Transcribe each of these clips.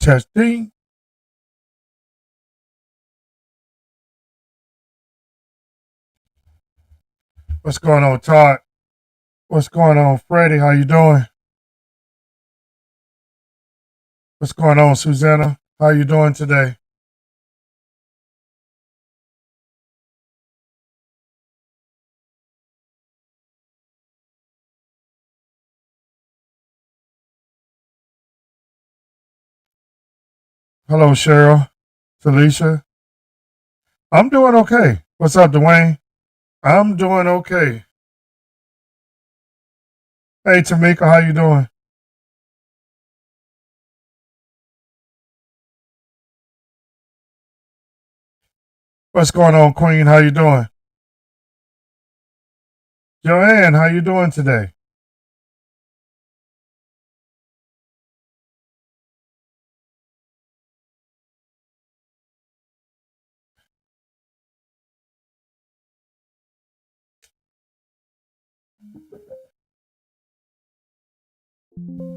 Testing. What's going on, Todd? What's going on, Freddie? How you doing? What's going on, Susanna? How you doing today? Hello, Cheryl. Felicia. I'm doing okay. What's up, Dwayne? I'm doing okay. Hey, Tamika, how you doing? What's going on, Queen? How you doing? Joanne, how you doing today?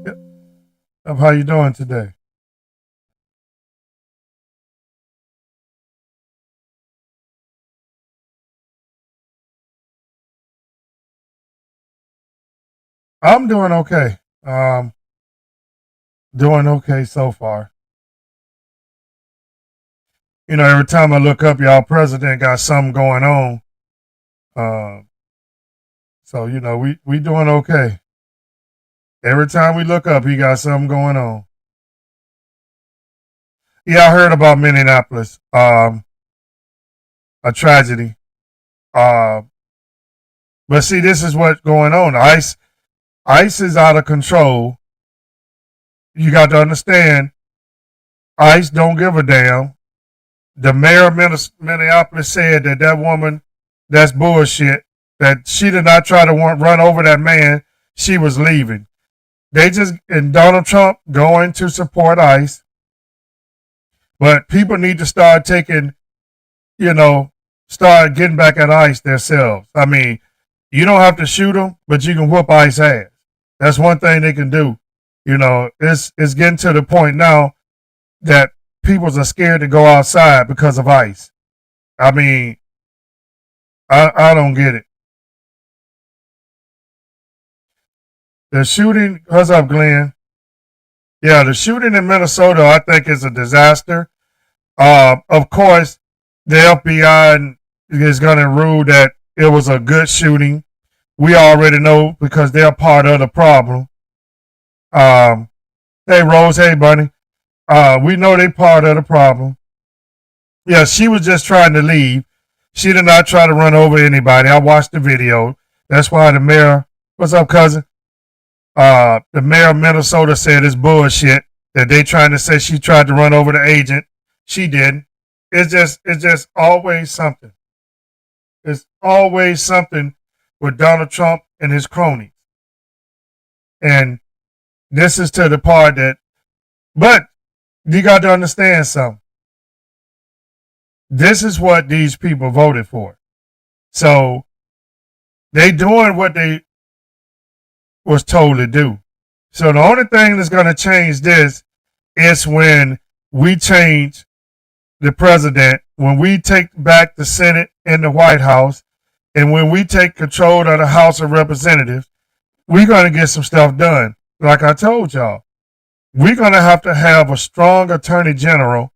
Yep. How you doing today? I'm doing okay. Doing okay so far. You know, every time I look up, y'all president got something going on. Uh, so you know, we doing okay. Every time we look up, he got something going on. Yeah, I heard about Minneapolis. A tragedy. Uh, but see, this is what's going on. ICE is out of control. You got to understand, ICE don't give a damn. The mayor of Minneapolis said that that woman, that's bullshit. That she did not try to run over that man. She was leaving. They just, and Donald Trump going to support ICE. But people need to start taking, you know, start getting back at ICE themselves. I mean, you don't have to shoot them, but you can whoop ICE ass. That's one thing they can do. You know, it's getting to the point now that people are scared to go outside because of ICE. I mean, I don't get it. The shooting, what's up, Glenn? Yeah, the shooting in Minnesota, I think, is a disaster. Of course, the FBI is going to rule that it was a good shooting. We already know because they're part of the problem. Um, hey, Rose, hey, Bunny. We know they part of the problem. Yeah, she was just trying to leave. She did not try to run over anybody. I watched the video. That's why the mayor, what's up, cousin? The mayor of Minnesota said it's bullshit that they trying to say she tried to run over the agent. She didn't. It's just always something. It's always something with Donald Trump and his cronies. And this is to the part that, but you got to understand something. This is what these people voted for. So they doing what they was told to do. So the only thing that's going to change this is when we change the president, when we take back the Senate and the White House, and when we take control of the House of Representatives, we're going to get some stuff done. Like I told y'all, we're going to have a strong attorney general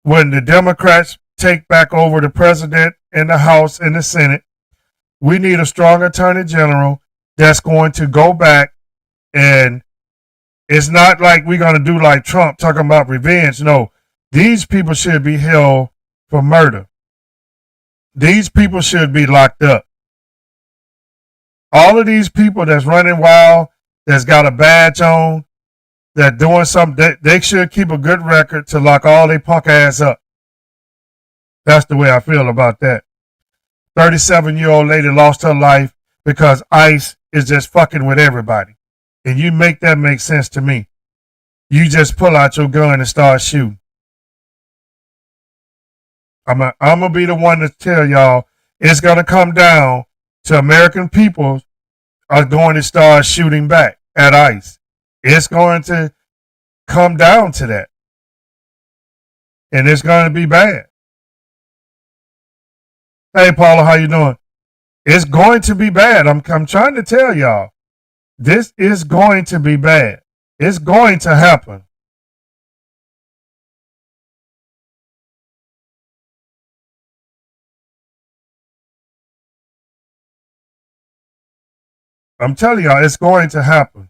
when the Democrats take back over the president and the House and the Senate. We need a strong attorney general that's going to go back, and it's not like we're going to do like Trump talking about revenge. No, these people should be held for murder. These people should be locked up. All of these people that's running wild, that's got a badge on, that doing something, they should keep a good record to lock all their punk ass up. That's the way I feel about that. 37-year-old lady lost her life because ICE is just fucking with everybody. And you make that make sense to me. You just pull out your gun and start shooting. I'm gonna be the one to tell y'all it's gonna come down to American people are going to start shooting back at ICE. It's going to come down to that. and it's going to be bad. Hey, Paula, how you doing? It's going to be bad. I'm trying to tell y'all, this is going to be bad. It's going to happen. I'm telling y'all, it's going to happen.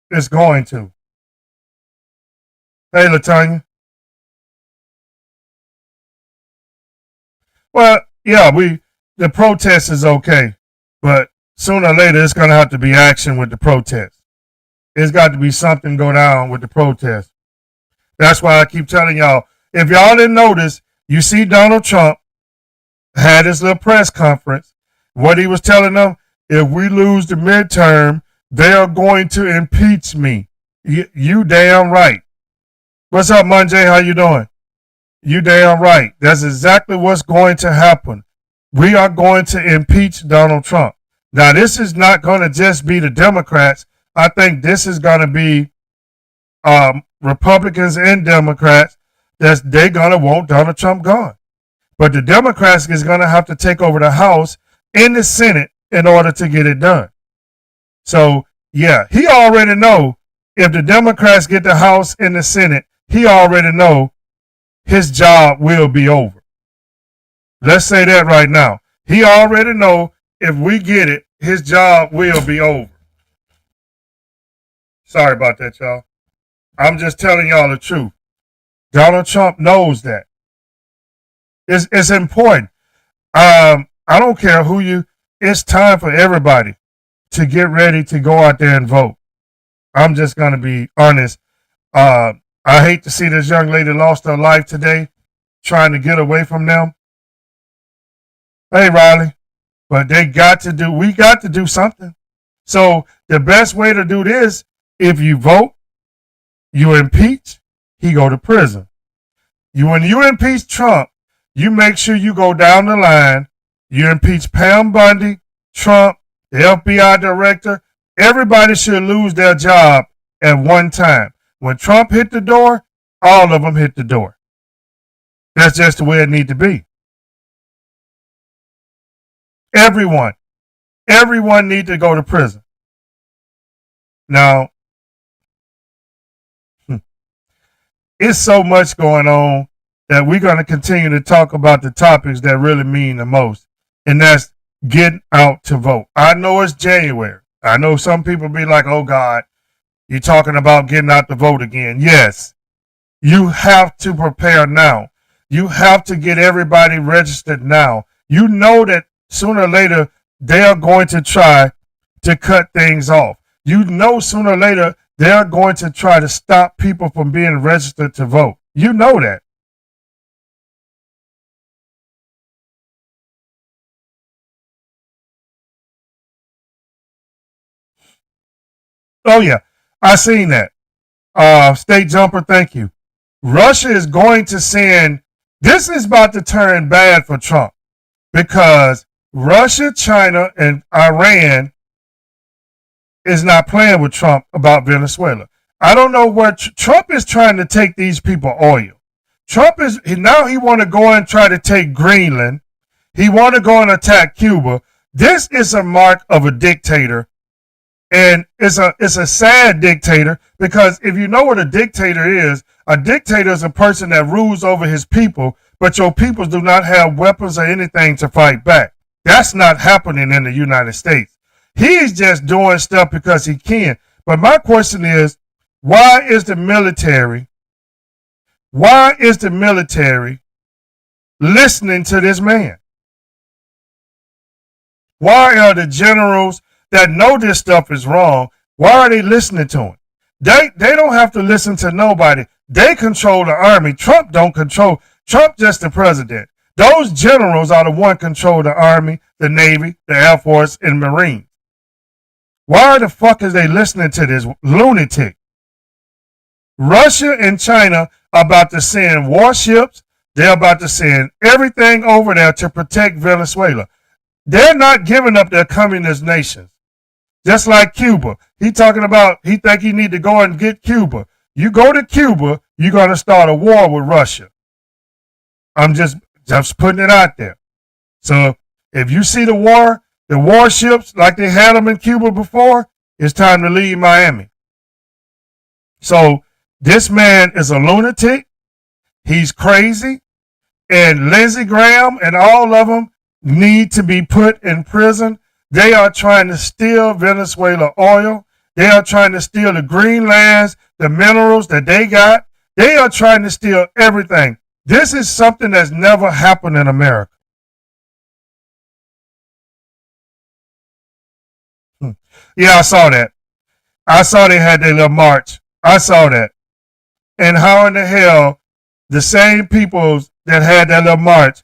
It's going to. Hey, Latanya. Well, yeah, the protest is okay, but sooner or later it's going to have to be action with the protest. It's got to be something go down with the protest. That's why I keep telling y'all, if y'all didn't notice, you see Donald Trump had his little press conference. What he was telling them, if we lose the midterm, they are going to impeach me. You damn right. What's up, Munjay? How you doing? You damn right. That's exactly what's going to happen. We are going to impeach Donald Trump. Now, this is not going to just be the Democrats. I think this is going to be Republicans and Democrats. They're going to want Donald Trump gone. But the Democrats is going to have to take over the House and the Senate in order to get it done. So, yeah, he already know if the Democrats get the House and the Senate, he already know his job will be over. Let's say that right now. He already know if we get it, his job will be over. Sorry about that, y'all. I'm just telling y'all the truth. Donald Trump knows that. It's important. I don't care who you. It's time for everybody to get ready to go out there and vote. I'm just gonna be honest. I hate to see this young lady lost her life today, trying to get away from them. Hey, Riley, but we got to do something. So the best way to do this, if you vote, you impeach, he go to prison. When you impeach Trump, you make sure you go down the line. You impeach Pam Bundy, Trump, the FBI director. Everybody should lose their job at one time. When Trump hit the door, all of them hit the door. That's just the way it need to be. Everyone need to go to prison. Now, it's so much going on that we're going to continue to talk about the topics that really mean the most, and that's getting out to vote. I know it's January. I know some people be like, oh God, you're talking about getting out to vote again. Yes, you have to prepare now. You have to get everybody registered now. You know that sooner or later they are going to try to cut things off. You know sooner or later they are going to try to stop people from being registered to vote. You know that. Oh yeah, I seen that. State Jumper, thank you. Russia is going to send. This is about to turn bad for Trump because Russia, China, and Iran is not playing with Trump about Venezuela. I don't know where Trump is trying to take these people oil. Trump is now he want to go and try to take Greenland. He want to go and attack Cuba. This is a mark of a dictator. And it's a sad dictator because if you know what a dictator is a person that rules over his people, but your people do not have weapons or anything to fight back. That's not happening in the United States. He's just doing stuff because he can. But my question is, why is the military listening to this man? Why are the generals that know this stuff is wrong, why are they listening to him? They don't have to listen to nobody. They control the army. Trump don't control. Trump just the president. Those generals are the one control the army, the Navy, the Air Force, and Marines. Why the fuck is they listening to this lunatic? Russia and China are about to send warships. They're about to send everything over there to protect Venezuela. They're not giving up their communist nations. Just like Cuba. He talking about he think he need to go and get Cuba. You go to Cuba, you're going to start a war with Russia. I'm just putting it out there. So if you see the warships like they had them in Cuba before, it's time to leave Miami. So this man is a lunatic. He's crazy. And Lindsey Graham and all of them need to be put in prison. They are trying to steal Venezuela oil. They are trying to steal the green lands, the minerals that they got. They are trying to steal everything. This is something that's never happened in America. Yeah, I saw that. I saw they had their little march. I saw that. And how in the hell the same people that had that little march,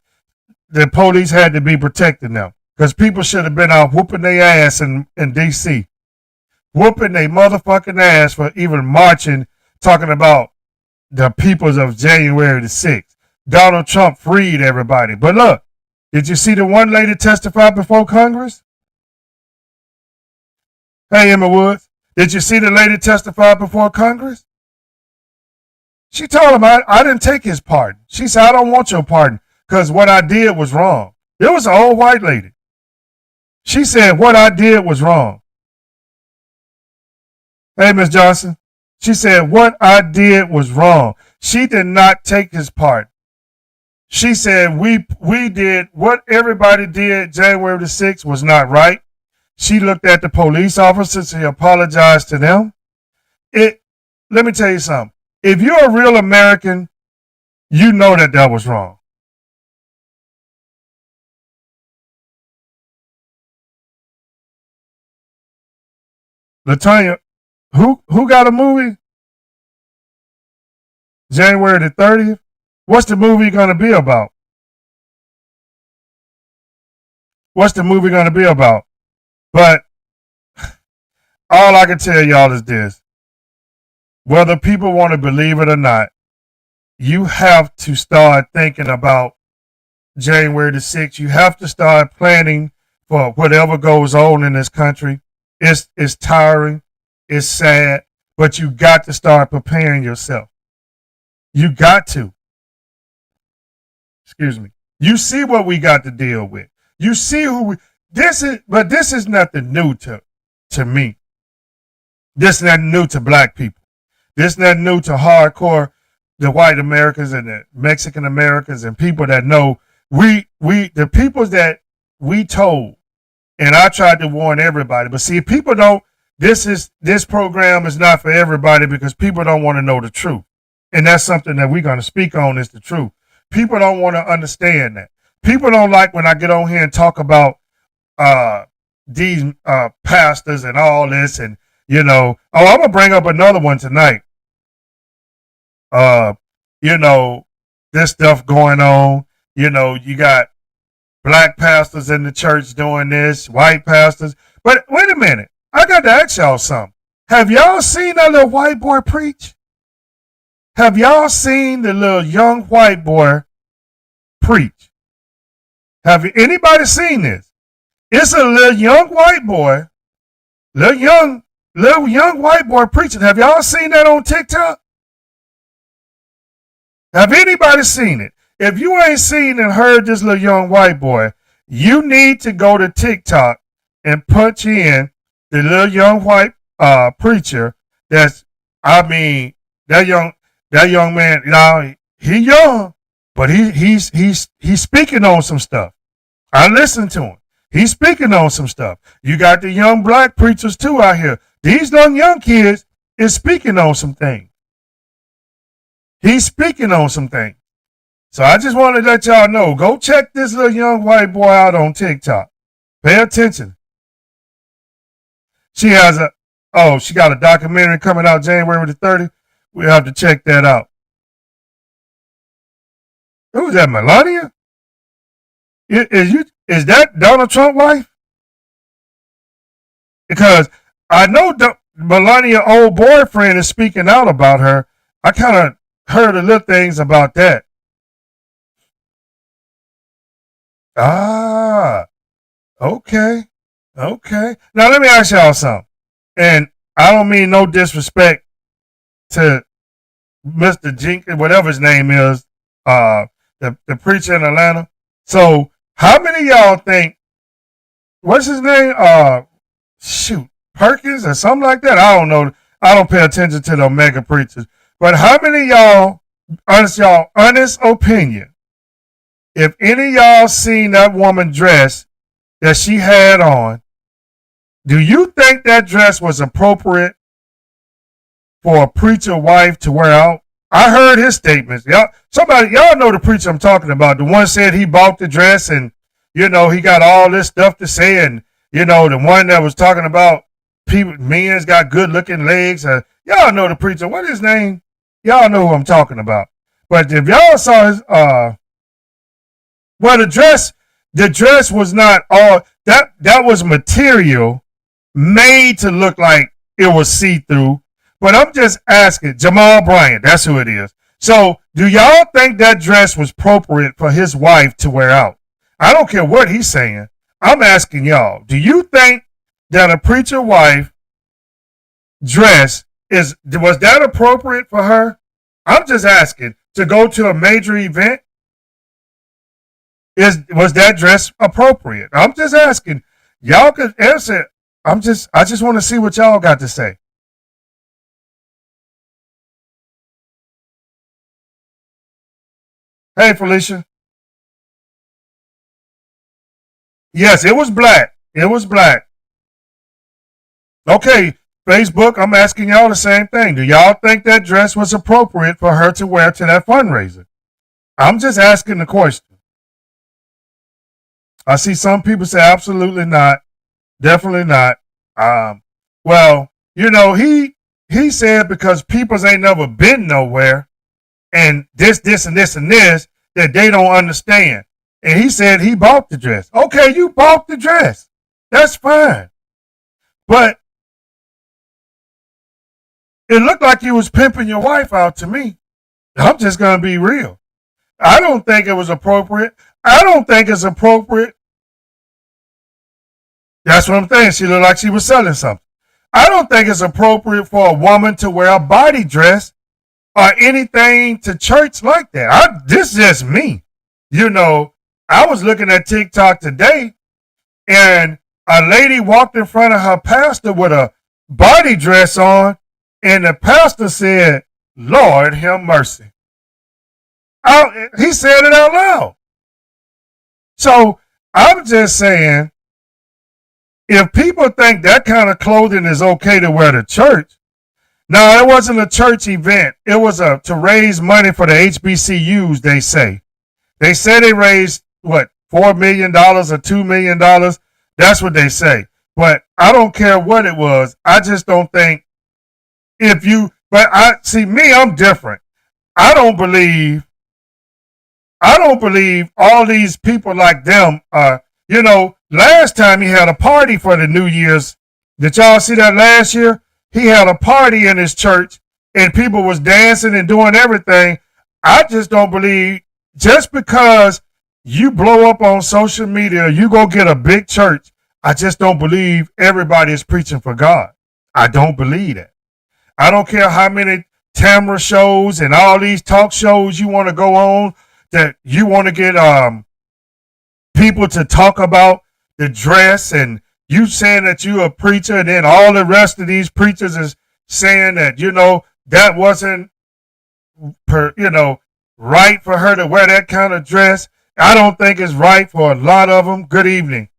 the police had to be protecting them. Because people should have been out whooping their ass in D.C. Whooping their motherfucking ass for even marching, talking about the peoples of January the 6th. Donald Trump freed everybody. But look, did you see the one lady testify before Congress? Hey, Emma Woods, did you see the lady testify before Congress? She told him, I didn't take his pardon. She said, I don't want your pardon because what I did was wrong. It was an old white lady. She said, what I did was wrong. Hey, Miss Johnson. She said, what I did was wrong. She did not take his pardon. She said, we did what everybody did January the 6th was not right. She looked at the police officers. She apologized to them. Let me tell you something. If you're a real American, you know that was wrong. LaTanya, who got a movie? January the 30th? What's the movie going to be about? What's the movie going to be about? But all I can tell y'all is this. Whether people want to believe it or not, you have to start thinking about January the 6th. You have to start planning for whatever goes on in this country. It's tiring. It's sad. But you got to start preparing yourself. You got to. Excuse me. You see what we got to deal with. You see this is nothing new to me. This is nothing new to black people. This is nothing new to hardcore, the white Americans and the Mexican Americans and people that know the people that we told, and I tried to warn everybody, but see, people don't, this program is not for everybody because people don't want to know the truth. And that's something that we're going to speak on is the truth. People don't want to understand that. People don't like when I get on here and talk about these pastors and all this and, I'm going to bring up another one tonight. This stuff going on. You got black pastors in the church doing this, white pastors. But wait a minute. I got to ask y'all something. Have y'all seen that little white boy preach? Have y'all seen the little young white boy preach? Have anybody seen this? It's a little young white boy, little young white boy preaching. Have y'all seen that on TikTok? Have anybody seen it? If you ain't seen and heard this little young white boy, you need to go to TikTok and punch in the little young white preacher. That young man. He young, but he's speaking on some stuff. I listened to him. He's speaking on some stuff. You got the young black preachers too out here. These young kids is speaking on some things. He's speaking on some things. So I just want to let y'all know, go check this little young white boy out on TikTok. Pay attention. She got a documentary coming out January the 30th. We'll have to check that out. Who's that, Melania? Is that Donald Trump's wife? Because I know Melania's old boyfriend is speaking out about her. I kind of heard a little things about that. Ah, okay. Okay. Now let me ask y'all something. And I don't mean no disrespect to Mr. Jenkins, whatever his name is, uh, the preacher in Atlanta. So how many of y'all think what's his name? Shoot, Perkins or something like that. I don't know. I don't pay attention to the mega preachers. But how many of y'all, honest opinion, if any of y'all seen that woman dress that she had on, do you think that dress was appropriate for a preacher wife to wear out? I heard his statements. Y'all know the preacher I'm talking about. The one said he bought the dress and he got all this stuff to say, and the one that was talking about men's got good looking legs. Y'all know the preacher. What is his name? Y'all know who I'm talking about. But if y'all saw his, well, the dress was not all that. That was material made to look like it was see through. But I'm just asking, Jamal Bryant, that's who it is. So, do y'all think that dress was appropriate for his wife to wear out? I don't care what he's saying. I'm asking y'all, do you think that a preacher wife dress was that appropriate for her? I'm just asking to go to a major event. Was that dress appropriate? I'm just asking. Y'all could answer. I just want to see what y'all got to say. Hey, Felicia. Yes, it was black. It was black. Okay, Facebook, I'm asking y'all the same thing. Do y'all think that dress was appropriate for her to wear to that fundraiser? I'm just asking the question. I see some people say absolutely not, definitely not. Um, well, he said because peoples ain't never been nowhere, and this, and this, and this that they don't understand. And he said he bought the dress. Okay, you bought the dress. That's fine. But it looked like you was pimping your wife out to me. I'm just gonna be real. I don't think it was appropriate. I don't think it's appropriate. That's what I'm saying. She looked like she was selling something. I don't think it's appropriate for a woman to wear a body dress or anything to church like that. This is just me. I was looking at TikTok today, and a lady walked in front of her pastor with a body dress on, and the pastor said, "Lord, have mercy." He said it out loud. So I'm just saying, if people think that kind of clothing is okay to wear to church, no, it wasn't a church event. It was to raise money for the HBCUs. They say they raised what $4 million or $2 million. That's what they say. But I don't care what it was. I just don't think if you. But I see me. I'm different. I don't believe. I don't believe all these people like them. Last time he had a party for the New Year's. Did y'all see that last year? He had a party in his church and people was dancing and doing everything. I just don't believe just because you blow up on social media, you go get a big church. I just don't believe everybody is preaching for God. I don't believe that. I don't care how many Tamara shows and all these talk shows you want to go on that you want to get people to talk about the dress, and you saying that you a preacher, and then all the rest of these preachers is saying that that wasn't right for her to wear that kind of dress. I don't think it's right for a lot of them. Good evening,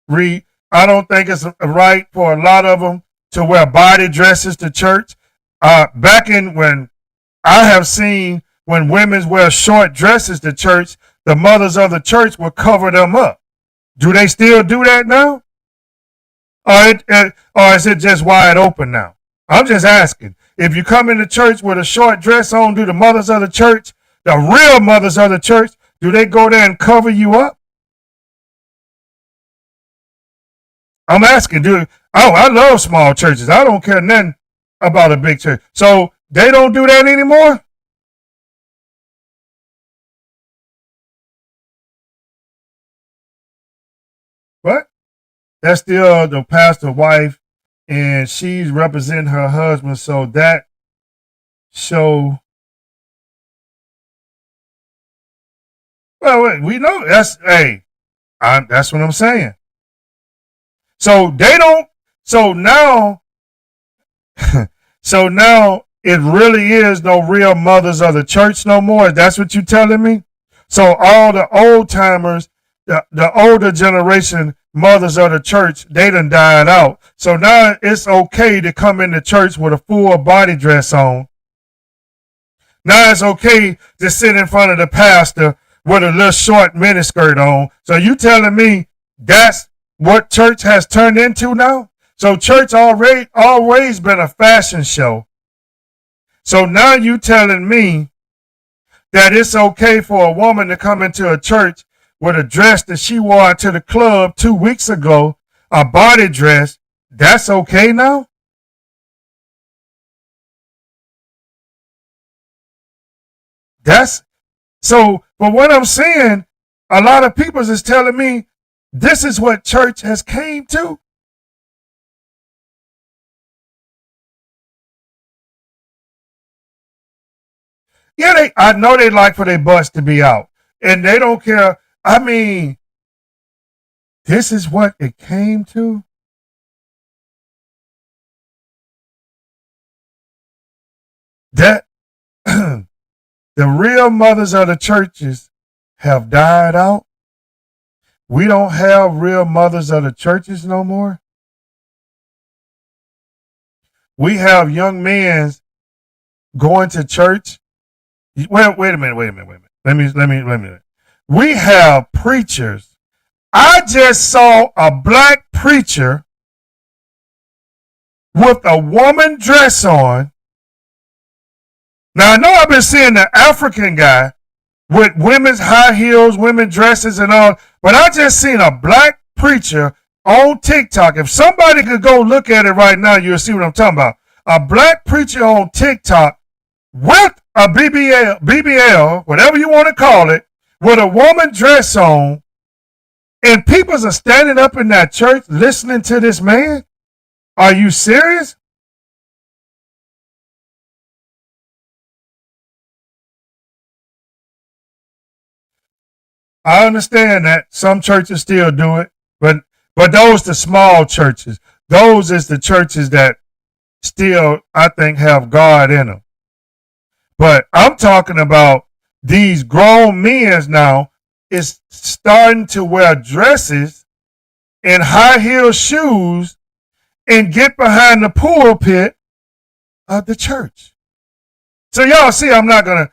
Reed. I don't think it's right for a lot of them to wear body dresses to church. Back in when I have seen when women wear short dresses to church, the mothers of the church will cover them up. Do they still do that now? Or is it just wide open now? I'm just asking. If you come into church with a short dress on, do the mothers of the church, the real mothers of the church, do they go there and cover you up? I'm asking, I love small churches. I don't care nothing about a big church. So they don't do that anymore? What? That's still the pastor's wife, and she's representing her husband. So that show, well, we know that's that's what I'm saying. So they don't. So now, so now it really is no real mothers of the church no more. That's what you telling me. So all the old timers, the older generation mothers of the church, they done died out. So now it's okay to come into church with a full body dress on. Now it's okay to sit in front of the pastor with a little short miniskirt on. So you telling me that's what church has turned into now? So church already always been a fashion show. So now you telling me that it's okay for a woman to come into a church with a dress that she wore to the club 2 weeks ago, a body dress, that's okay now? That's so, but what I'm saying, a lot of people is telling me this is what church has came to. Yeah, I know they like for their butts to be out. And they don't care. I mean, this is what it came to. That the real mothers of the churches have died out. We don't have real mothers of the churches no more. We have young men going to church. Wait a minute, wait a minute, wait a minute. Let me. We have preachers. I just saw a black preacher with a woman dress on. Now I know I've been seeing the African guy with women's high heels, women dresses and all, but I just seen a black preacher on TikTok. If somebody could go look at it right now, you'll see what I'm talking about. A black preacher on TikTok with a BBL, whatever you want to call it, with a woman dress on, and people are standing up in that church listening to this man. Are you serious? I understand that some churches still do it, but those the small churches. Those is the churches that still I think have God in them. But I'm talking about these grown men now is starting to wear dresses and high heel shoes and get behind the pulpit of the church. So y'all see, I'm at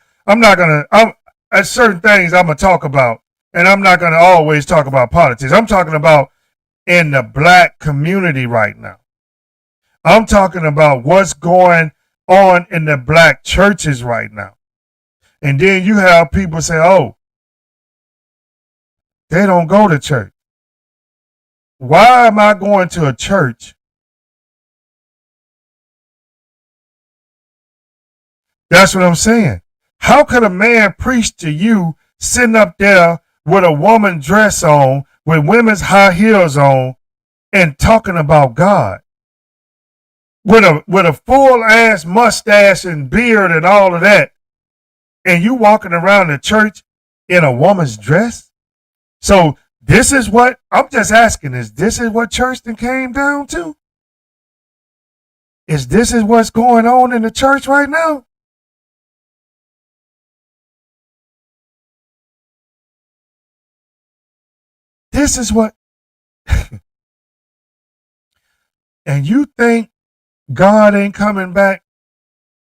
certain things I'm gonna talk about, and I'm not gonna always talk about politics. I'm talking about in the black community right now. I'm talking about what's going on in the black churches right now. And then you have people say, oh, they don't go to church. Why am I going to a church? That's what I'm saying. How could a man preach to you sitting up there with a woman dress on, with women's high heels on, and talking about God? With a full ass mustache and beard and all of that, and you walking around the church in a woman's dress? So this is what I'm just asking: is this is what church then came down to? Is this is what's going on in the church right now? This is what, and you think God ain't coming back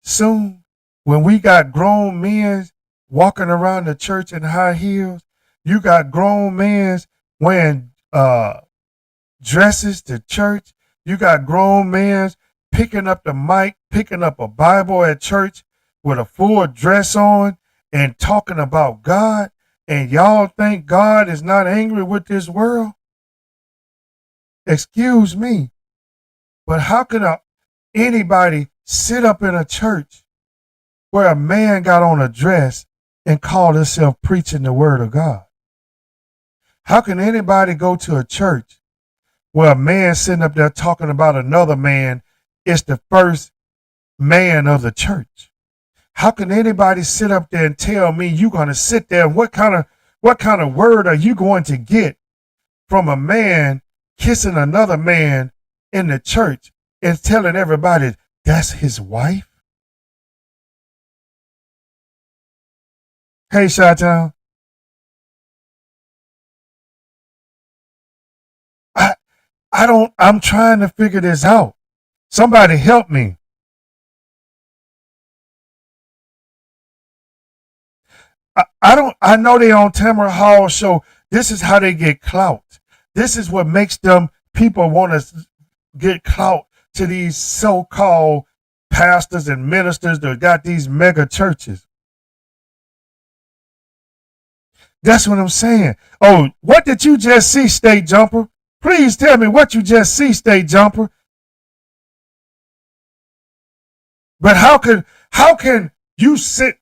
soon when we got grown men walking around the church in high heels? You got grown men wearing dresses to church. You got grown men picking up the mic, picking up a Bible at church with a full dress on and talking about God. And y'all think God is not angry with this world? Excuse me, but how can anybody sit up in a church where a man got on a dress and called himself preaching the word of God? How can anybody go to a church where a man sitting up there talking about another man is the first man of the church? How can anybody sit up there and tell me you're going to sit there? What kind of word are you going to get from a man kissing another man in the church and telling everybody that's his wife? Hey, Chi-Town. I'm trying to figure this out. Somebody help me. I know they on Tamara Hall show. This is how they get clout. This is what makes them people want to get clout to these so-called pastors and ministers that got these mega churches. That's what I'm saying. Oh, what did you just see, State Jumper? Please tell me what you just see, State Jumper. But how can you sit?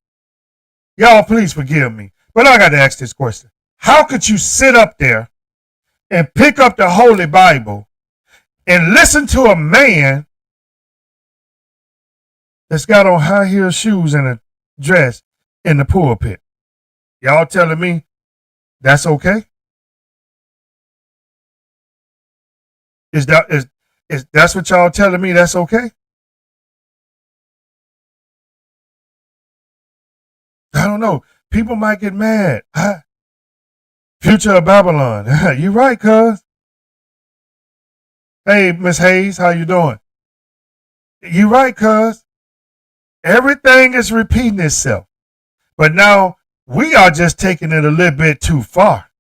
Y'all, please forgive me, but I got to ask this question. How could you sit up there and pick up the Holy Bible and listen to a man that's got on high heel shoes and a dress in the pulpit? Y'all telling me that's okay? Is that's what y'all telling me that's okay? I don't know. People might get mad. Future of Babylon. You right, cuz. Hey, Miss Hayes, how you doing? You right, cuz. Everything is repeating itself. But now we are just taking it a little bit too far.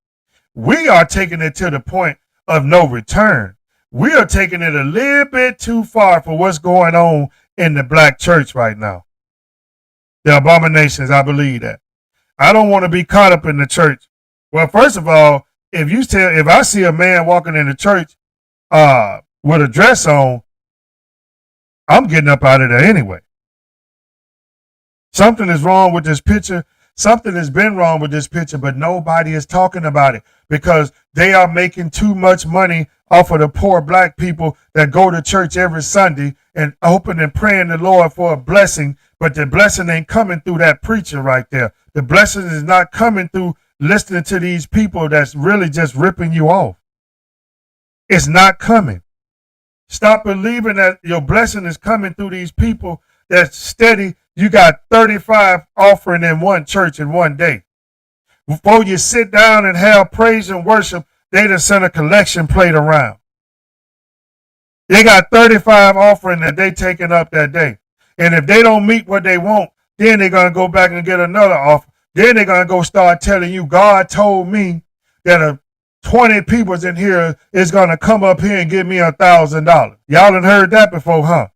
We are taking it to the point of no return. We are taking it a little bit too far for what's going on in the black church right now. The abominations, I believe that. I don't want to be caught up in the church. Well, first of all, if I see a man walking in the church with a dress on, I'm getting up out of there anyway. Something is wrong with this picture. Something has been wrong with this picture, but nobody is talking about it because they are making too much money off of the poor black people that go to church every Sunday and hoping and praying the Lord for a blessing, but the blessing ain't coming through that preacher right there. The blessing is not coming through listening to these people that's really just ripping you off. It's not coming. Stop believing that your blessing is coming through these people that's steady. You got 35 offering in one church in one day. Before you sit down and have praise and worship, they done sent a collection plate around. They got 35 offering that they taking up that day. And if they don't meet what they want, then they're going to go back and get another offer. Then they're going to go start telling you, God told me that 20 people in here is going to come up here and give me $1,000. Y'all done heard that before, huh?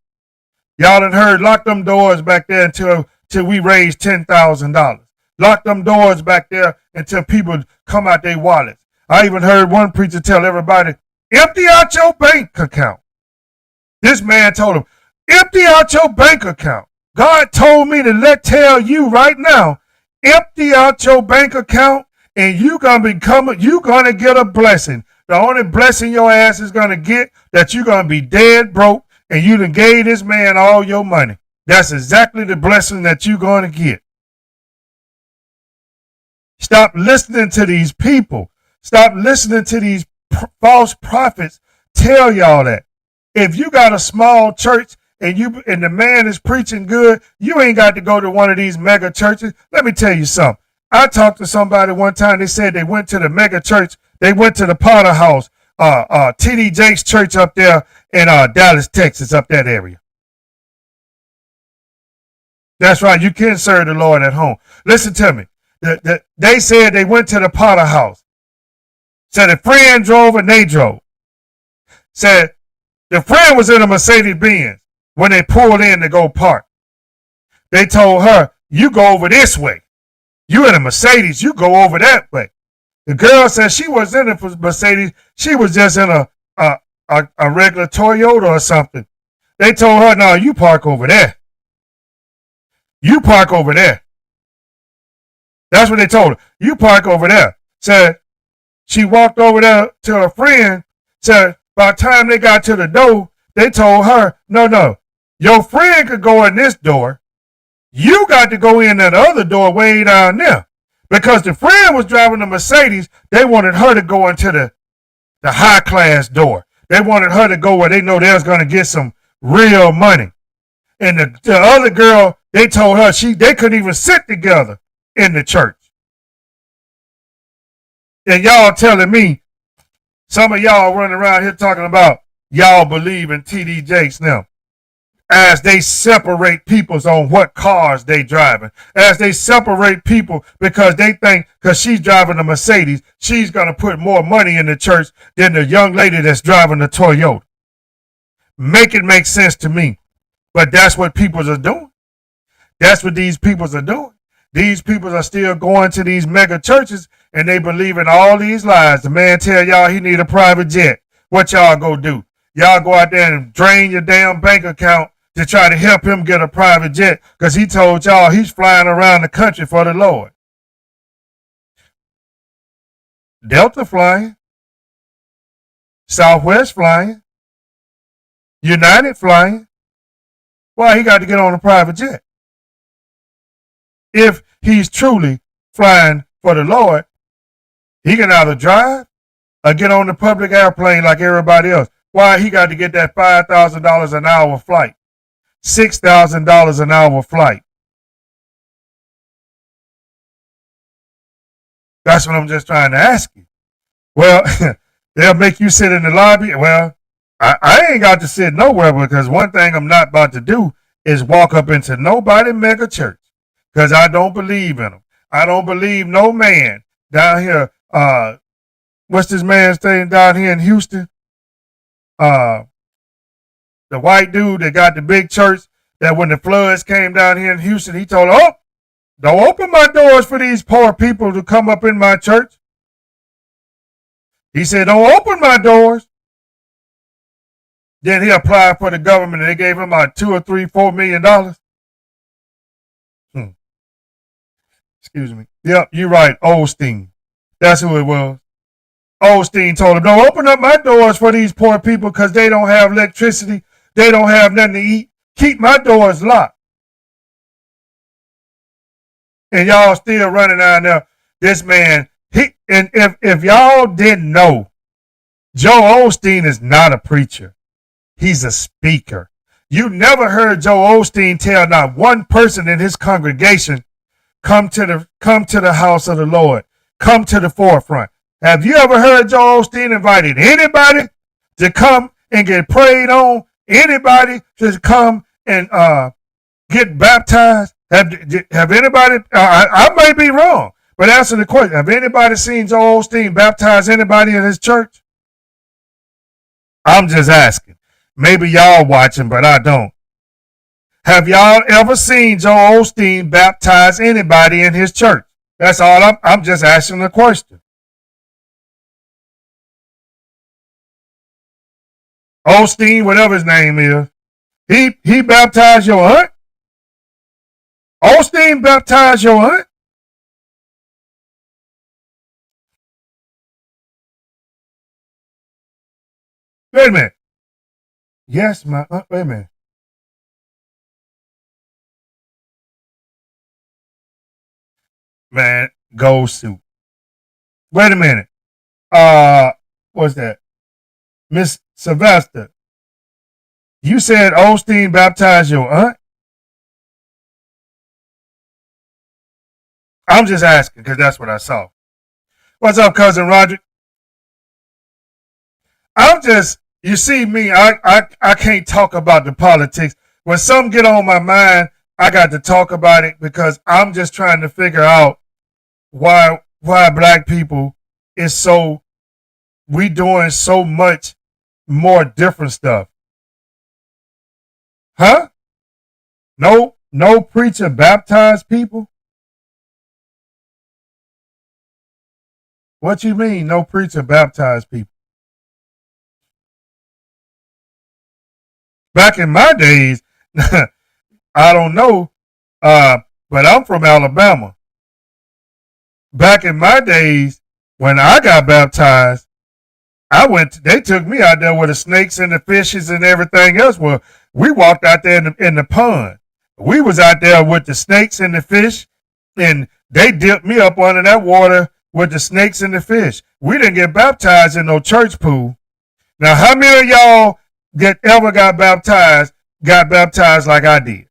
Y'all done heard, lock them doors back there until we raise $10,000. Lock them doors back there until people come out their wallets. I even heard one preacher tell everybody, empty out your bank account. This man told him, empty out your bank account. God told me to tell you right now, empty out your bank account and you're going to get a blessing. The only blessing your ass is going to get that you're going to be dead broke and you done gave this man all your money. That's exactly the blessing that you're going to get. Stop listening to these people. Stop listening to these false prophets tell y'all that. If you got a small church and the man is preaching good, you ain't got to go to one of these mega churches. Let me tell you something. I talked to somebody one time. They said they went to the mega church. They went to the Potter House, T.D. Jakes Church up there in Dallas, Texas, up that area. That's right. You can serve the Lord at home. Listen to me. They said they went to the Potter House. Said a friend drove and they drove. Said the friend was in a Mercedes-Benz when they pulled in to go park. They told her, you go over this way. You in a Mercedes, you go over that way. The girl said she was in a Mercedes. She was just in a regular Toyota or something. They told her, no, you park over there. You park over there. That's what they told her. You park over there. Said she walked over there to her friend. Said By the time they got to the door, they told her, no, your friend could go in this door. You got to go in that other door way down there. Because the friend was driving the Mercedes, they wanted her to go into the high class door. They wanted her to go where they know they was going to get some real money. And the other girl, they told her they couldn't even sit together in the church. And y'all telling me, some of y'all running around here talking about y'all believe in T.D. Jakes now. As they separate peoples on what cars they driving. As they separate people because they think because she's driving a Mercedes, she's going to put more money in the church than the young lady that's driving the Toyota. Make it make sense to me. But that's what peoples are doing. That's what these peoples are doing. These peoples are still going to these mega churches and they believe in all these lies. The man tell y'all he need a private jet. What y'all go do? Y'all go out there and drain your damn bank account to try to help him get a private jet because he told y'all he's flying around the country for the Lord. Delta flying, Southwest flying, United flying. Why he got to get on a private jet? If he's truly flying for the Lord, he can either drive or get on the public airplane like everybody else. Why he got to get that $5,000 an hour flight? $6,000 an hour flight. That's what I'm just trying to ask you. Well, they'll make you sit in the lobby. Well, I ain't got to sit nowhere because one thing I'm not about to do is walk up into nobody mega church because I don't believe in them. I don't believe no man down here. What's this man's name down here in Houston? The white dude that got the big church that when the floods came down here in Houston, he told, don't open my doors for these poor people to come up in my church. He said, don't open my doors. Then he applied for the government and they gave him about $2 or $3, $4 million. Excuse me. Yep, you're right. Osteen. That's who it was. Osteen told him, don't open up my doors for these poor people because they don't have electricity. They don't have nothing to eat. Keep my doors locked. And y'all still running down there. This man, and if y'all didn't know, Joel Osteen is not a preacher. He's a speaker. You never heard Joel Osteen tell not one person in his congregation, come to the house of the Lord. Come to the forefront. Have you ever heard Joel Osteen invited anybody to come and get prayed on? Anybody to come and get baptized? Have anybody, I may be wrong, but answer the question. Have anybody seen Joel Osteen baptize anybody in his church? I'm just asking. Maybe y'all watching, but I don't. Have y'all ever seen Joel Osteen baptize anybody in his church? That's all I'm just asking the question. Osteen, whatever his name is, he baptized your aunt? Osteen baptized your aunt? Wait a minute. Yes, my aunt. Wait a minute. Man, gold suit. Wait a minute. What's that? Miss Sylvester. You said Osteen baptized your aunt? I'm just asking because that's what I saw. What's up, cousin Roger? You see me, I can't talk about the politics. When some get on my mind, I got to talk about it because I'm just trying to figure out why black people we doing so much more different stuff. Huh? No preacher baptized people? What you mean no preacher baptized people? Back in my days, I don't know, but I'm from Alabama. Back in my days, when I got baptized, They took me out there where the snakes and the fishes and everything else were. We walked out there in the pond. We was out there with the snakes and the fish, and they dipped me up under that water with the snakes and the fish. We didn't get baptized in no church pool. Now, how many of y'all that ever got baptized like I did?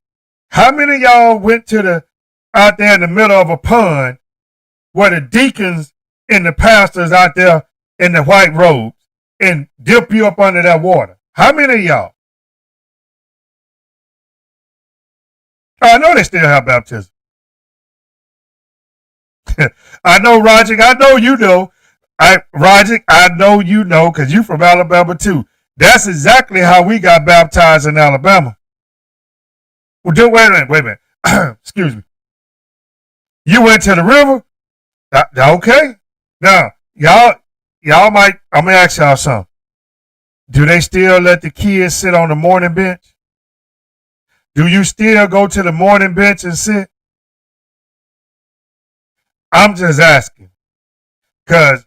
How many of y'all went out there in the middle of a pond where the deacons and the pastors out there in the white robes and dip you up under that water? How many of y'all? I know they still have baptism. I know, Roger. I know you know. Roger, I know you know because you from Alabama too. That's exactly how we got baptized in Alabama. Well, wait a minute. Excuse me. You went to the river? Okay. Now, y'all might, I'm going to ask y'all something. Do they still let the kids sit on the morning bench? Do you still go to the morning bench and sit? I'm just asking. Because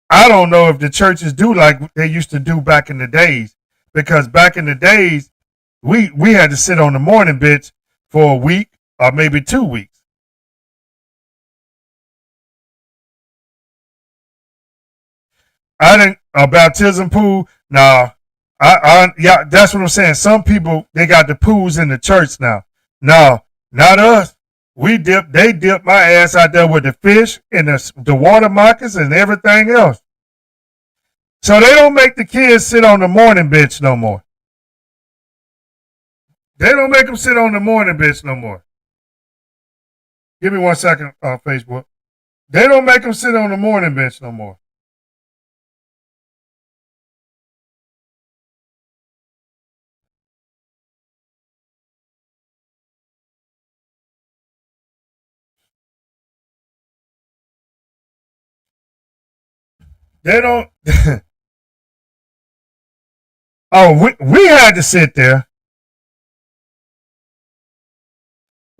I don't know if the churches do like they used to do back in the days. Because back in the days, we had to sit on the morning bench for a week or maybe 2 weeks. I didn't a baptism pool. Nah, yeah, that's what I'm saying. Some people they got the pools in the church now. No, not us. They dipped my ass out there with the fish and the water moccasins and everything else. So they don't make the kids sit on the morning bench no more. They don't make them sit on the morning bench no more. Give me 1 second, Facebook. They don't make them sit on the morning bench no more. They don't. Oh, we had to sit there.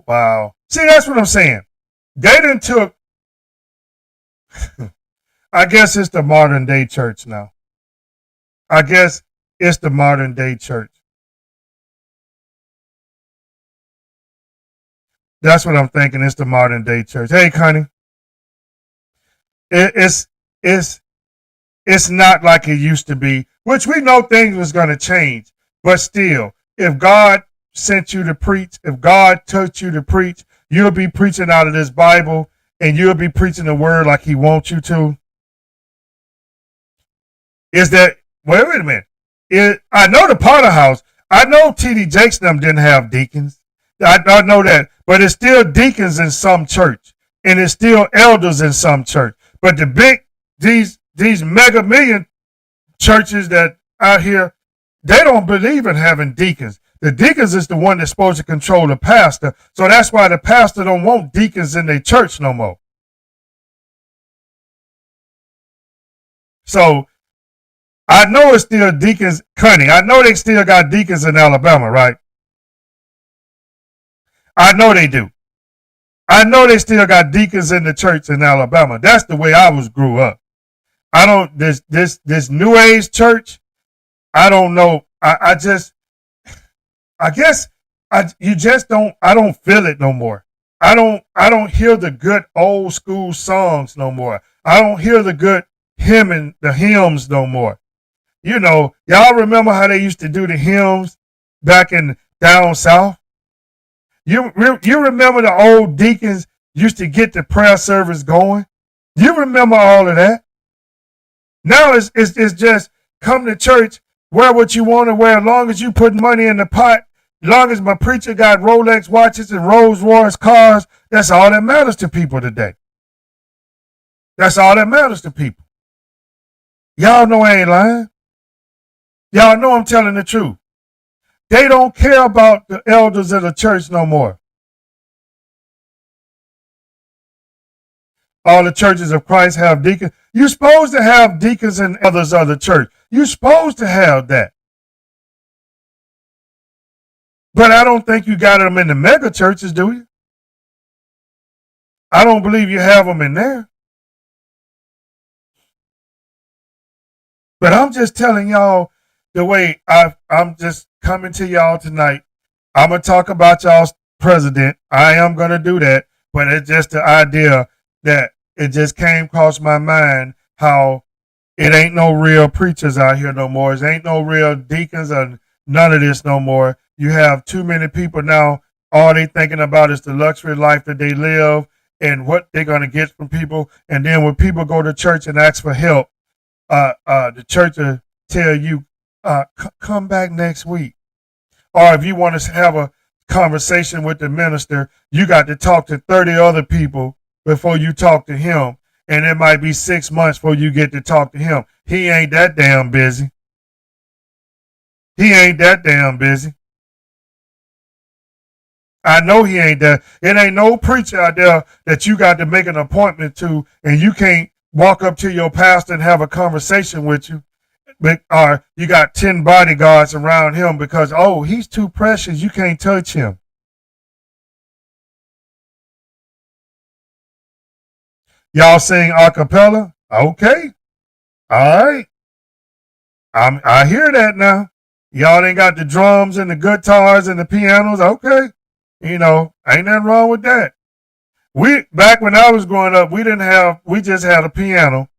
Wow. See, that's what I'm saying. They didn't took. I guess it's the modern day church now. I guess it's the modern day church. That's what I'm thinking. It's the modern day church. Hey, Connie, it, it's it's it's not like it used to be, which we know things was going to change. But still, if God sent you to preach, if God taught you to preach, you'll be preaching out of this Bible and you'll be preaching the word like he wants you to. Is that, wait a minute. I know the Potter House. I know T.D. Jakes them didn't have deacons. I know that. But it's still deacons in some church. And it's still elders in some church. But these mega million churches that out here, they don't believe in having deacons. The deacons is the one that's supposed to control the pastor. So that's why the pastor don't want deacons in their church no more. So I know it's still deacons, Connie. I know they still got deacons in Alabama, right? I know they do. I know they still got deacons in the church in Alabama. That's the way I was grew up. I don't this new age church. I don't know. I guess you just don't. I don't feel it no more. I don't hear the good old school songs no more. I don't hear the good the hymns no more. You know, y'all remember how they used to do the hymns back in down south? You remember the old deacons used to get the prayer service going? You remember all of that? Now it's just come to church, wear what you want to wear, as long as you put money in the pot, as long as my preacher got Rolex watches and Rolls Royce cars, that's all that matters to people today. That's all that matters to people. Y'all know I ain't lying. Y'all know I'm telling the truth. They don't care about the elders of the church no more. All the churches of Christ have deacons. You're supposed to have deacons and elders of the church. You're supposed to have that. But I don't think you got them in the mega churches, do you? I don't believe you have them in there. But I'm just telling y'all the way I'm just coming to y'all tonight. I'm going to talk about y'all's president. I am going to do that. But it's just the idea that it just came across my mind how it ain't no real preachers out here no more. It ain't no real deacons or none of this no more. You have too many people now. All they thinking about is the luxury life that they live and what they're going to get from people. And then when people go to church and ask for help, the church will tell you, come back next week. Or if you want to have a conversation with the minister, you got to talk to 30 other people before you talk to him. And it might be 6 months before you get to talk to him. He ain't that damn busy. He ain't that damn busy. I know he ain't that. It ain't no preacher out there that you got to make an appointment to, and you can't walk up to your pastor and have a conversation with you. Or you got 10 bodyguards around him because, oh, he's too precious. You can't touch him. Y'all sing a cappella? Okay. All right. I hear that now. Y'all ain't got the drums and the guitars and the pianos. Okay. You know, ain't nothing wrong with that. Back when I was growing up, we just had a piano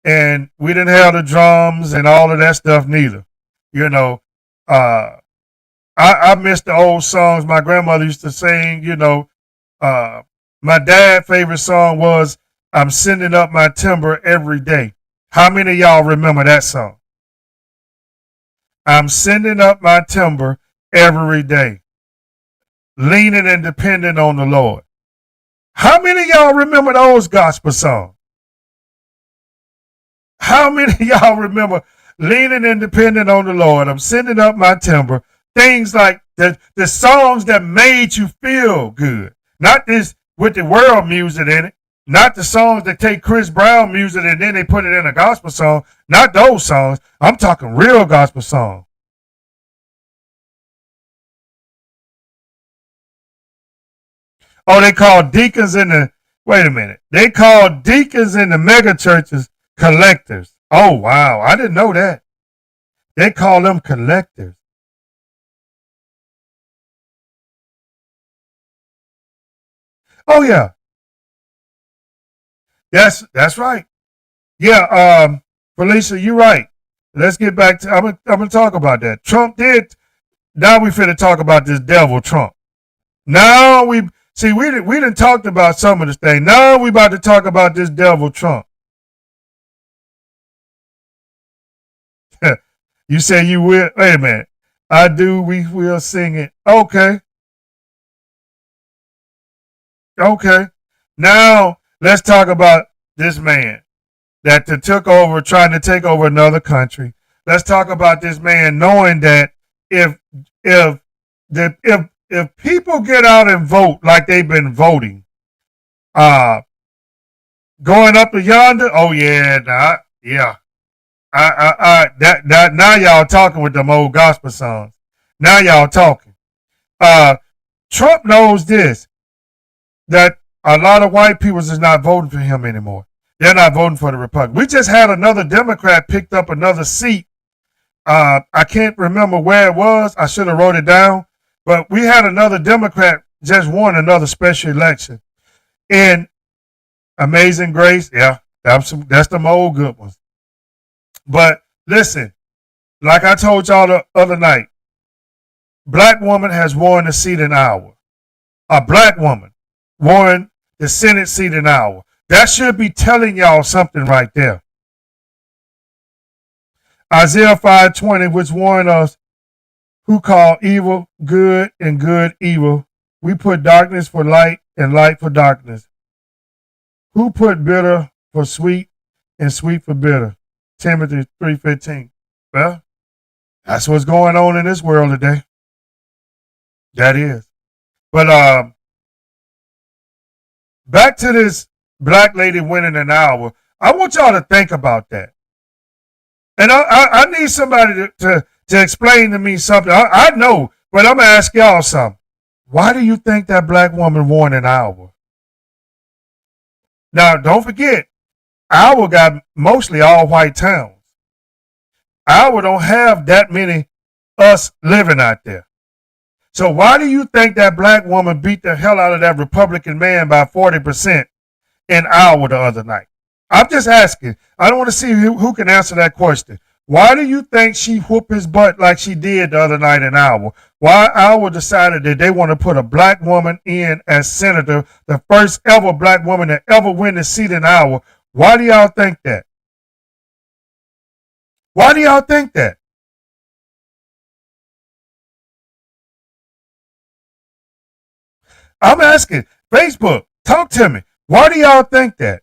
and we didn't have the drums and all of that stuff neither. You know, I miss the old songs my grandmother used to sing. You know, my dad's favorite song was "I'm Sending Up My Timber Every Day." How many of y'all remember that song? I'm sending up my timber every day, leaning and depending on the Lord. How many of y'all remember those gospel songs? How many of y'all remember leaning and depending on the Lord? I'm sending up my timber. Things like the songs that made you feel good. Not this with the world music in it. Not the songs that take Chris Brown music and then they put it in a gospel song. Not those songs. I'm talking real gospel songs. Oh, they call deacons in the, wait a minute. They call deacons in the mega churches collectors. Oh, wow. I didn't know that. They call them collectors. Oh, yeah. That's right. Yeah, Felicia, you're right. Let's get back to, I'm gonna talk about that. Trump did, now we finna talk about this devil Trump. Now we didn't talked about some of this thing. Now we about to talk about this devil Trump. You say you will. Wait a minute. I do. We will sing it. Okay. Okay. Now let's talk about this man that took over, trying to take over another country. Let's talk about this man knowing that if if if people get out and vote like they've been voting, uh, going up to yonder. Oh yeah, yeah. That now y'all talking with them old gospel songs. Now y'all talking. Uh, Trump knows this, that a lot of white people is not voting for him anymore. They're not voting for the Republican. We just had another Democrat picked up another seat. I can't remember where it was. I should have wrote it down. But we had another Democrat just won another special election. And Amazing Grace, yeah, that's them old good ones. But listen, like I told y'all the other night, black woman has won the seat in Iowa. A black woman won the Senate seat in Iowa. That should be telling y'all something right there. Isaiah 5:20, which warned us, who call evil good and good evil. We put darkness for light and light for darkness. Who put bitter for sweet and sweet for bitter? Timothy 3:15. Well, that's what's going on in this world today. That is. But back to this black lady winning an hour. I want y'all to think about that. And I need somebody to explain to me something. I know, but I'm going to ask y'all something. Why do you think that black woman won an hour? Now, don't forget, Iowa got mostly all white towns. Iowa don't have that many us living out there. So why do you think that black woman beat the hell out of that Republican man by 40% in Iowa the other night? I'm just asking. I don't want to see who can answer that question. Why do you think she whooped his butt like she did the other night in Iowa? Why Iowa decided that they want to put a black woman in as senator, the first ever black woman to ever win the seat in Iowa? Why do y'all think that? Why do y'all think that? I'm asking. Facebook, talk to me. Why do y'all think that?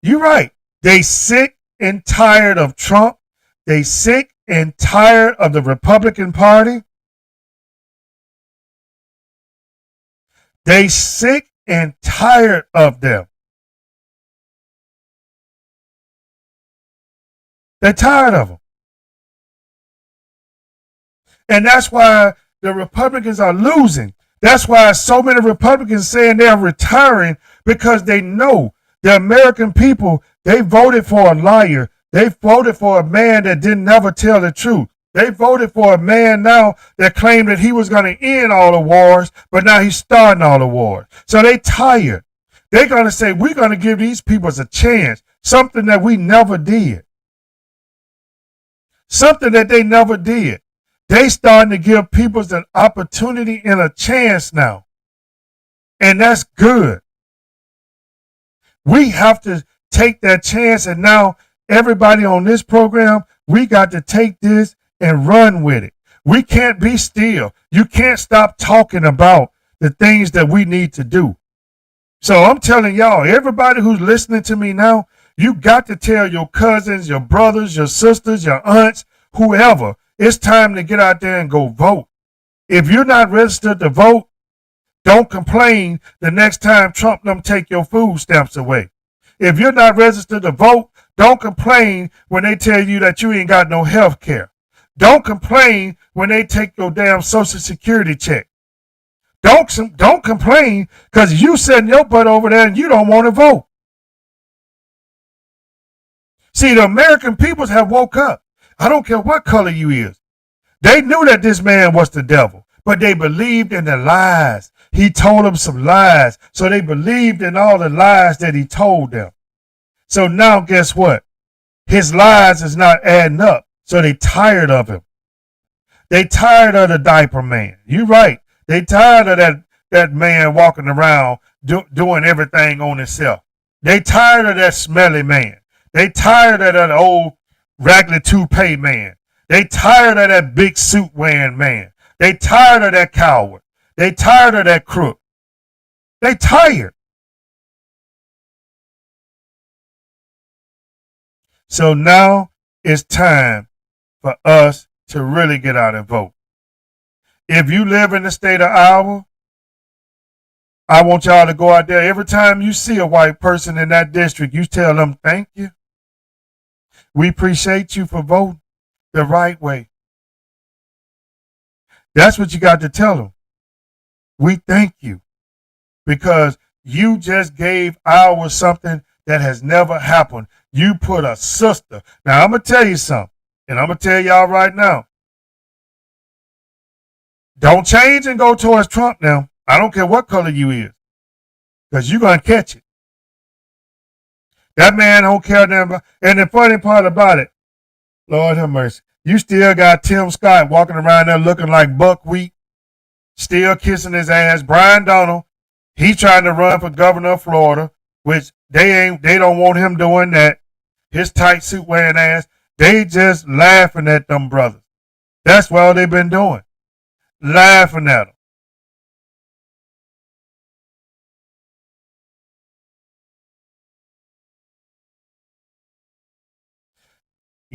You're right. They sick and tired of Trump. They sick and tired of the Republican Party. They sick and tired of them. They're tired of them. And that's why the Republicans are losing. That's why so many Republicans saying they're retiring, because they know the American people, they voted for a liar. They voted for a man that didn't never tell the truth. They voted for a man now that claimed that he was going to end all the wars, but now he's starting all the wars. So they tired. They're going to say, we're going to give these people a chance, something that we never did. Something that they never did. They starting to give people an opportunity and a chance now. And that's good. We have to take that chance, and now everybody on this program, we got to take this and run with it. We can't be still. You can't stop talking about the things that we need to do. So I'm telling y'all, everybody who's listening to me now, you got to tell your cousins, your brothers, your sisters, your aunts, whoever, it's time to get out there and go vote. If you're not registered to vote, don't complain the next time Trump them take your food stamps away. If you're not registered to vote, don't complain when they tell you that you ain't got no health care. Don't complain when they take your damn Social Security check. Don't complain because you sitting your butt over there and you don't want to vote. See, the American peoples have woke up. I don't care what color you is. They knew that this man was the devil, but they believed in the lies. He told them some lies, so they believed in all the lies that he told them. So now guess what? His lies is not adding up, so they tired of him. They tired of the diaper man. You're right. They tired of that man walking around doing everything on himself. They tired of that smelly man. They tired of that old raggedy toupee man. They tired of that big suit wearing man. They tired of that coward. They tired of that crook. They tired. So now it's time for us to really get out and vote. If you live in the state of Iowa, I want y'all to go out there. Every time you see a white person in that district, you tell them, thank you. We appreciate you for voting the right way. That's what you got to tell them. We thank you because you just gave Iowa something that has never happened. You put a sister. Now, I'm going to tell you something, and I'm going to tell y'all right now. Don't change and go towards Trump now. I don't care what color you is, because you're going to catch it. That man don't care nothing about. And the funny part about it, Lord have mercy, you still got Tim Scott walking around there looking like buckwheat, still kissing his ass. Brian Donald, he's trying to run for governor of Florida, which they don't want him doing that. His tight suit wearing ass. They just laughing at them brothers. That's what all they've been doing. Laughing at them.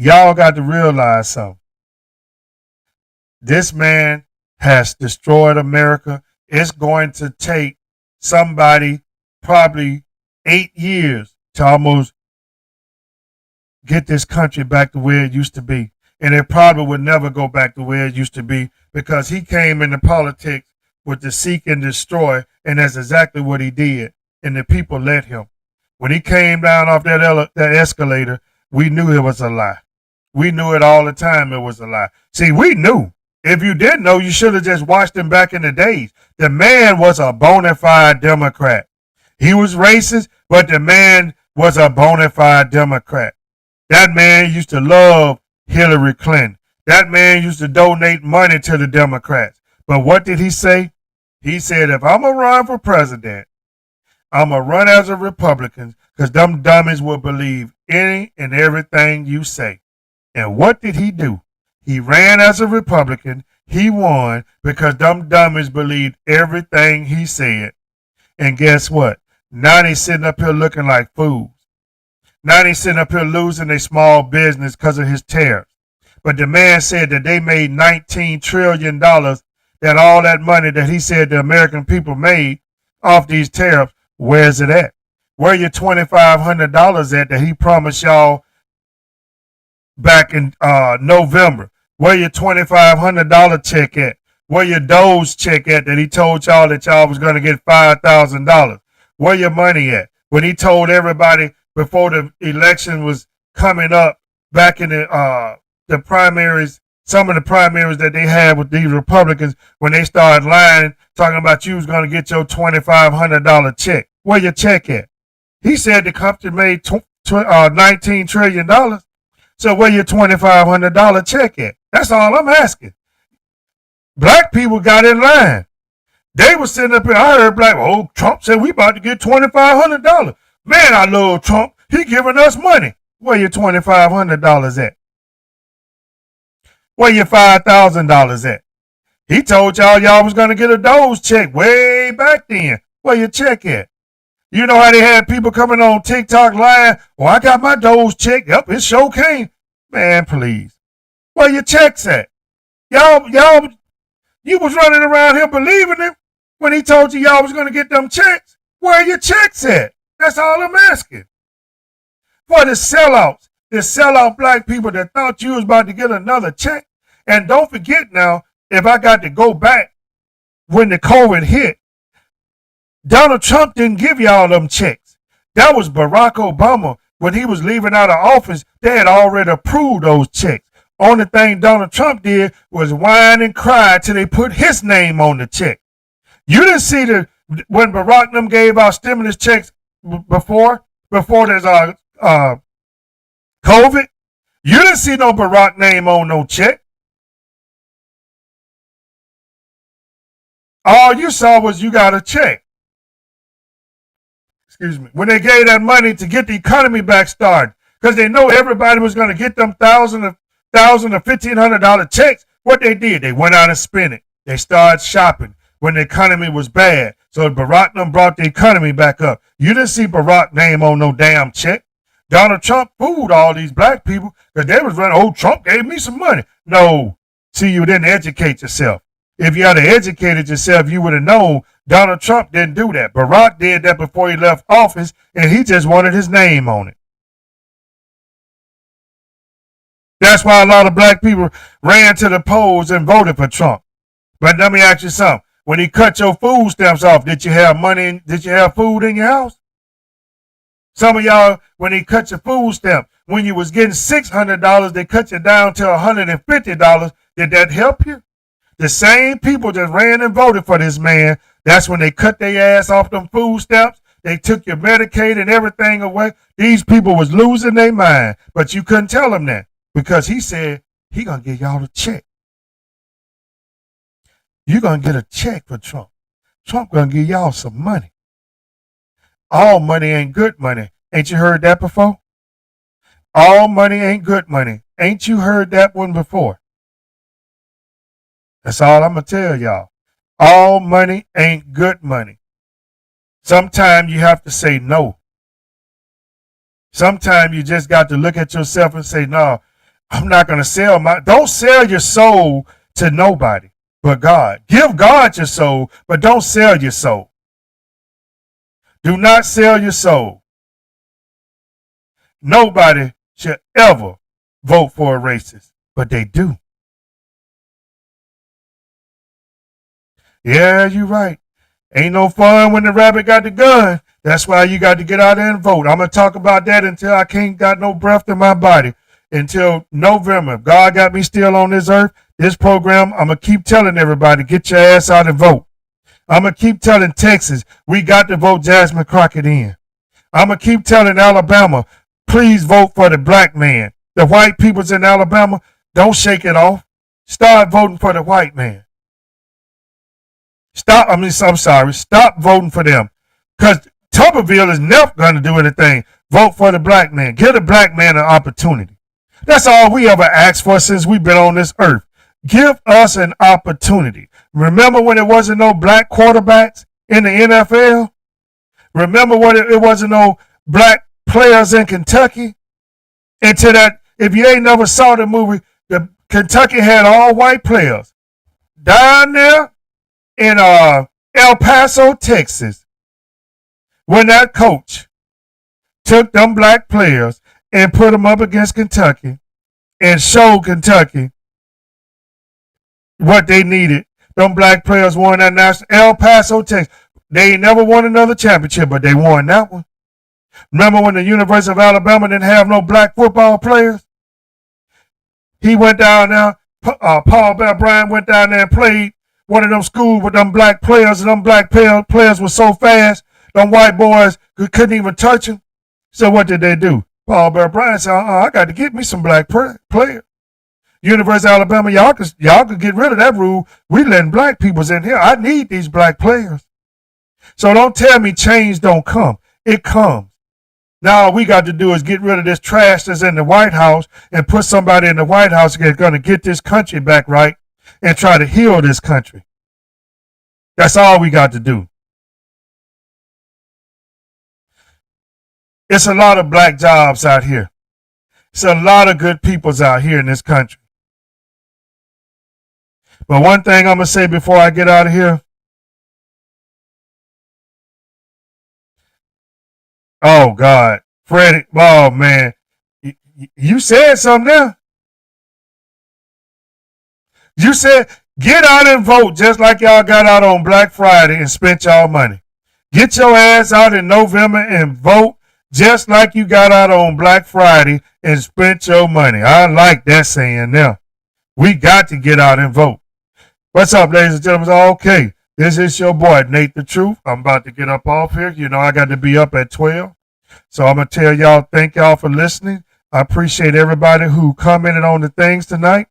Y'all got to realize something. This man has destroyed America. It's going to take somebody probably 8 years to almost get this country back to where it used to be. And it probably would never go back to where it used to be because he came into politics with the seek and destroy, and that's exactly what he did. And the people let him. When he came down off that escalator, we knew it was a lie. We knew it all the time it was a lie. See, we knew. If you didn't know, you should have just watched him back in the days. The man was a bona fide Democrat. He was racist, but the man was a bona fide Democrat. That man used to love Hillary Clinton. That man used to donate money to the Democrats. But what did he say? He said, if I'm going to run for president, I'm going to run as a Republican because them dummies will believe any and everything you say. And what did he do? He ran as a Republican. He won because them dummies believed everything he said. And guess what? Now they sitting up here looking like fools. Now they sitting up here losing their small business because of his tariffs. But the man said that they made $19 trillion, that all that money that he said the American people made off these tariffs, where's it at? Where your $2,500 at that he promised y'all back in November? Where your $2,500 check at? Where your Doge check at that he told y'all that y'all was going to get $5,000? Where your money at? When he told everybody before the election was coming up back in the primaries, some of the primaries that they had with these Republicans, when they started lying, talking about you was going to get your $2,500 check. Where your check at? He said the company made $19 trillion. So where your $2,500 check at? That's all I'm asking. Black people got in line. They were sitting up here. I heard Trump said we about to get $2,500. Man, I love Trump. He giving us money. Where your $2,500 at? Where your $5,000 at? He told y'all was going to get a Doge check way back then. Where your check at? You know how they had people coming on TikTok lying? Well, I got my Doge check. Yep, it sure came. Man, please. Where your checks at? Y'all, you was running around here believing him when he told you y'all was going to get them checks. Where your checks at? That's all I'm asking. For the sellouts, the sellout black people that thought you was about to get another check. And don't forget now, if I got to go back when the COVID hit, Donald Trump didn't give y'all them checks. That was Barack Obama. When he was leaving out of office, they had already approved those checks. Only thing Donald Trump did was whine and cry till they put his name on the check. You didn't see when Barack them gave out stimulus checks before there's COVID. You didn't see no Barack name on no check. All you saw was you got a check. Excuse me. When they gave that money to get the economy back started, because they know everybody was going to get them $1,000 or $1,500 checks. What they did, they went out and spent it. They started shopping when the economy was bad. So Barack them brought the economy back up. You didn't see Barack name on no damn check. Donald Trump fooled all these black people because they was running, oh, Trump gave me some money. No. See, you didn't educate yourself. If you had educated yourself, you would have known Donald Trump didn't do that. Barack did that before he left office, and he just wanted his name on it. That's why a lot of black people ran to the polls and voted for Trump. But let me ask you something. When he cut your food stamps off, did you have money? Did you have food in your house? Some of y'all, when he cut your food stamp, when you was getting $600, they cut you down to $150. Did that help you? The same people that ran and voted for this man, that's when they cut their ass off them food stamps. They took your Medicaid and everything away. These people was losing their mind, but you couldn't tell them that because he said he gonna give y'all a check. You're gonna get a check for Trump. Trump gonna give y'all some money. All money ain't good money. Ain't you heard that before? All money ain't good money. Ain't you heard that one before? That's all I'm going to tell y'all. All money ain't good money. Sometimes you have to say no. Sometimes you just got to look at yourself and say, no, I'm not going to sell don't sell your soul to nobody but God. Give God your soul, but don't sell your soul. Do not sell your soul. Nobody should ever vote for a racist, but they do. Yeah, you're right. Ain't no fun when the rabbit got the gun. That's why you got to get out there and vote. I'm going to talk about that until I can't got no breath in my body. until November. If God got me still on this earth, this program, I'm going to keep telling everybody, get your ass out and vote. I'm going to keep telling Texas, we got to vote Jasmine Crockett in. I'm going to keep telling Alabama, please vote for the black man. The white peoples in Alabama, don't shake it off. Start voting for the white man. Stop voting for them. Because Tuberville is never going to do anything. Vote for the black man. Give the black man an opportunity. That's all we ever asked for since we've been on this earth. Give us an opportunity. Remember when there wasn't no black quarterbacks in the NFL? Remember when it wasn't no black players in Kentucky? Until that, if you ain't never saw the movie, the Kentucky had all white players. Down there in El Paso, Texas, when that coach took them black players and put them up against Kentucky and showed Kentucky what they needed. Them black players won that national. El Paso, Texas. They ain't never won another championship, but they won that one. Remember when the University of Alabama didn't have no black football players? He went down there. Paul Bear Bryant went down there and played one of them schools with them black players, and them black players were so fast, them white boys couldn't even touch them. So what did they do? Paul Bear Bryant said, I got to get me some black players. University of Alabama, y'all could get rid of that rule. We letting black peoples in here. I need these black players. So don't tell me change don't come. It comes. Now all we got to do is get rid of this trash that's in the White House and put somebody in the White House that's going to get this country back right and try to heal this country. That's all we got to do. It's a lot of black jobs out here. It's a lot of good peoples out here in this country. But one thing I'm going to say before I get out of here. Oh, God. Freddie, oh, man. You said something there. You said, get out and vote just like y'all got out on Black Friday and spent y'all money. Get your ass out in November and vote just like you got out on Black Friday and spent your money. I like that saying there. We got to get out and vote. What's up, ladies and gentlemen? Okay, this is your boy, Nate the Truth. I'm about to get up off here. You know, I got to be up at 12. So I'm going to tell y'all, thank y'all for listening. I appreciate everybody who commented on the things tonight.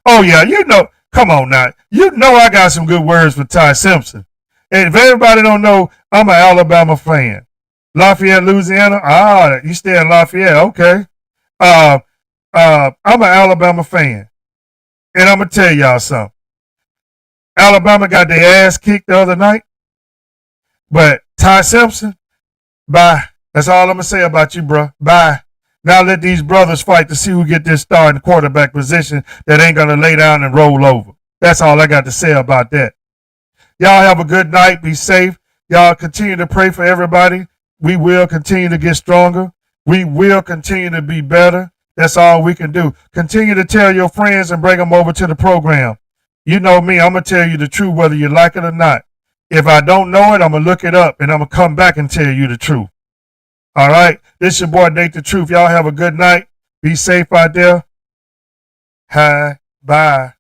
Oh, yeah, you know, come on now. You know I got some good words for Ty Simpson. And if everybody don't know, I'm an Alabama fan. Lafayette, Louisiana? You stay in Lafayette, okay. I'm an Alabama fan. And I'm going to tell y'all something. Alabama got their ass kicked the other night. But Ty Simpson, bye. That's all I'm going to say about you, bro. Bye. Now let these brothers fight to see who get this starting quarterback position that ain't going to lay down and roll over. That's all I got to say about that. Y'all have a good night. Be safe. Y'all continue to pray for everybody. We will continue to get stronger. We will continue to be better. That's all we can do. Continue to tell your friends and bring them over to the program. You know me, I'm going to tell you the truth whether you like it or not. If I don't know it, I'm going to look it up and I'm going to come back and tell you the truth. All right? This is your boy, Nate the Truth. Y'all have a good night. Be safe out there. Hi. Bye.